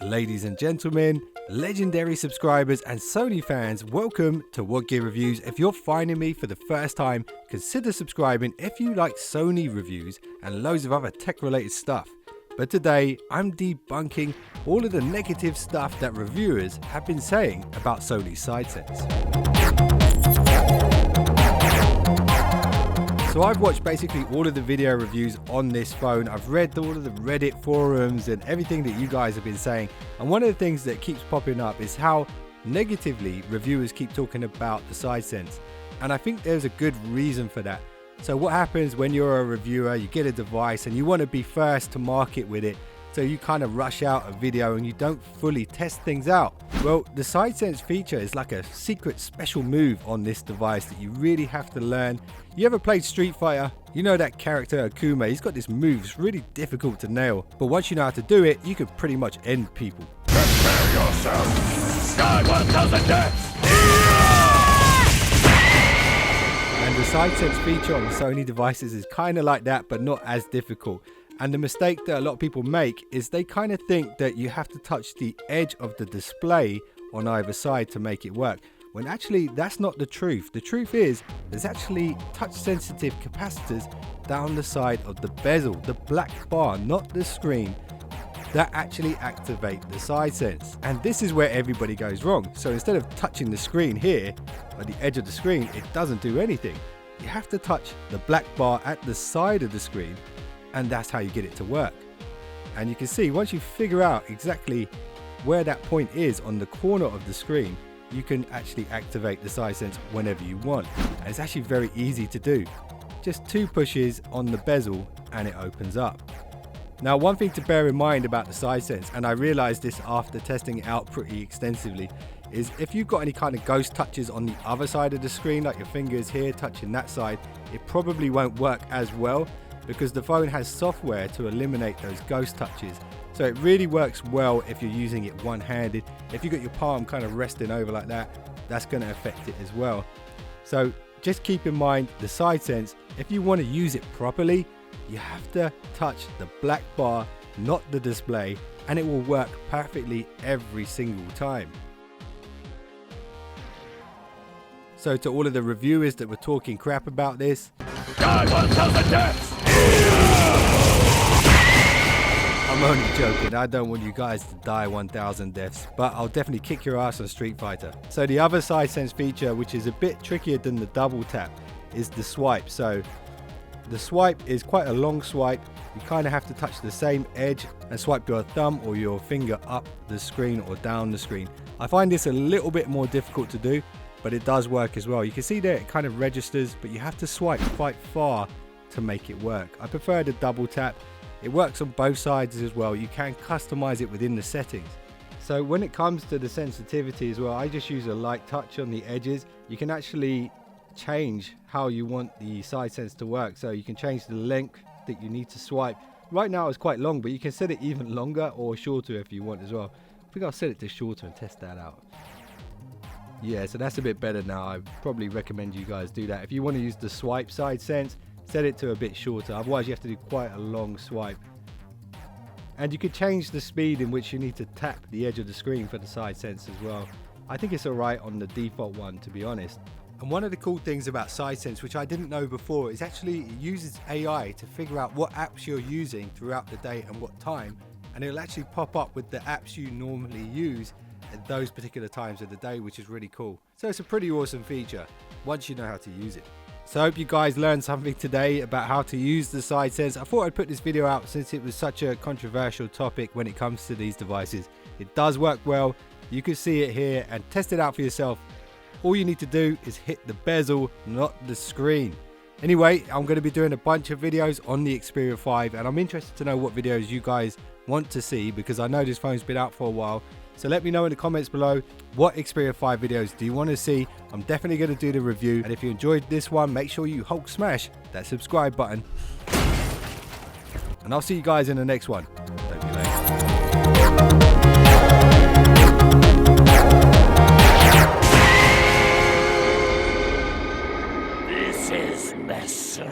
Ladies and gentlemen, legendary subscribers and Sony fans, welcome to What Gear Reviews. If you're finding me for the first time, consider subscribing if you like Sony reviews and loads of other tech related stuff. But today I'm debunking all of the negative stuff that reviewers have been saying about Sony's side sense. So I've watched basically all of the video reviews on this phone. I've read all of the Reddit forums and everything that you guys have been saying. And one of the things that keeps popping up is how negatively reviewers keep talking about the side sense. And I think there's a good reason for that. So what happens when you're a reviewer, you get a device and you want to be first to market with it. So you kind of rush out a video and you don't fully test things out. Well, the side sense feature is like a secret special move on this device that you really have to learn. You ever played Street Fighter? You know that character Akuma, he's got this move, it's really difficult to nail. But once you know how to do it, you can pretty much end people. Prepare yourself! Sky 1000 deaths! And the side sense feature on the Sony devices is kind of like that, but not as difficult. And the mistake that a lot of people make is they kind of think that you have to touch the edge of the display on either side to make it work, when actually that's not the truth. The truth is there's actually touch sensitive capacitors down the side of the bezel, the black bar, not the screen, that actually activate the side sense. And this is where everybody goes wrong. So instead of touching the screen here at the edge of the screen, it doesn't do anything. You have to touch the black bar at the side of the screen, and that's how you get it to work. And you can see once you figure out exactly where that point is on the corner of the screen, you can actually activate the side sense whenever you want. And it's actually very easy to do. Just 2 pushes on the bezel and it opens up. Now, one thing to bear in mind about the side sense, and I realized this after testing it out pretty extensively, is if you've got any kind of ghost touches on the other side of the screen, like your fingers here touching that side, it probably won't work as well, because the phone has software to eliminate those ghost touches. So it really works well if you're using it one-handed. If you've got your palm kind of resting over like that, that's going to affect it as well. So just keep in mind the side sense, if you want to use it properly, you have to touch the black bar, not the display, and it will work perfectly every single time. So to all of the reviewers that were talking crap about this, Sky 1000 deaths! I'm only joking. I don't want you guys to die 1000 deaths, but I'll definitely kick your ass on Street Fighter. So the other side sense feature, which is a bit trickier than the double tap, is the swipe. So the swipe is quite a long swipe. You kind of have to touch the same edge and swipe your thumb or your finger up the screen or down the screen. I find this a little bit more difficult to do, but it does work as well. You can see there it kind of registers, but you have to swipe quite far to make it work. I prefer the double tap. It works on both sides as well. You can customize it within the settings. So when it comes to the sensitivity as well, I just use a light touch on the edges. You can actually change how you want the side sense to work. So you can change the length that you need to swipe. Right now it's quite long, but you can set it even longer or shorter if you want as well. I think I'll set it to shorter and test that out. Yeah, so that's a bit better now. I probably recommend you guys do that. If you want to use the swipe side sense, set it to a bit shorter. Otherwise, you have to do quite a long swipe. And you could change the speed in which you need to tap the edge of the screen for the side sense as well. I think it's alright on the default one, to be honest. And one of the cool things about side sense, which I didn't know before, is actually it uses AI to figure out what apps you're using throughout the day and what time. And it'll actually pop up with the apps you normally use at those particular times of the day, which is really cool. So it's a pretty awesome feature once you know how to use it. So I hope you guys learned something today about how to use the side sense. I thought I'd put this video out since it was such a controversial topic when it comes to these devices. It does work well. You can see it here and test it out for yourself. All you need to do is hit the bezel, not the screen. Anyway, I'm going to be doing a bunch of videos on the Xperia 5, and I'm interested to know what videos you guys want to see, because I know this phone's been out for a while. So let me know in the comments below, what Xperia 5 videos do you want to see? I'm definitely going to do the review. And if you enjoyed this one, make sure you Hulk smash that subscribe button. And I'll see you guys in the next one.